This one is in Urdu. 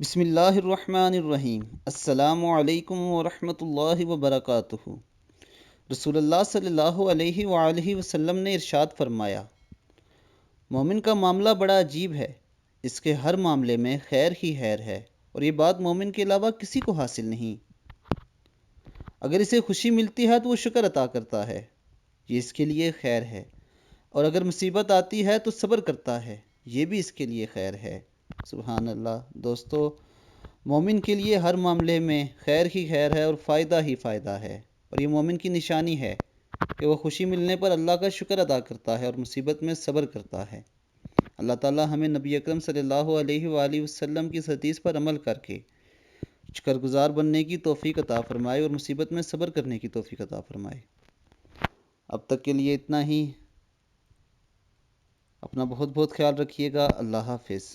بسم اللہ الرحمن الرحیم۔ السلام علیکم ورحمۃ اللہ وبرکاتہ۔ رسول اللہ صلی اللہ علیہ وآلہ وسلم نے ارشاد فرمایا، مومن کا معاملہ بڑا عجیب ہے، اس کے ہر معاملے میں خیر ہی خیر ہے، اور یہ بات مومن کے علاوہ کسی کو حاصل نہیں۔ اگر اسے خوشی ملتی ہے تو وہ شکر عطا کرتا ہے، یہ اس کے لیے خیر ہے، اور اگر مصیبت آتی ہے تو صبر کرتا ہے، یہ بھی اس کے لیے خیر ہے۔ سبحان اللہ۔ دوستو، مومن کے لیے ہر معاملے میں خیر ہی خیر ہے اور فائدہ ہی فائدہ ہے، اور یہ مومن کی نشانی ہے کہ وہ خوشی ملنے پر اللہ کا شکر ادا کرتا ہے اور مصیبت میں صبر کرتا ہے۔ اللہ تعالی ہمیں نبی اکرم صلی اللہ علیہ وآلہ وسلم کی اس حدیث پر عمل کر کے شکر گزار بننے کی توفیق عطا فرمائے اور مصیبت میں صبر کرنے کی توفیق عطا فرمائے۔ اب تک کے لیے اتنا ہی۔ اپنا بہت بہت خیال رکھیے گا۔ اللہ حافظ۔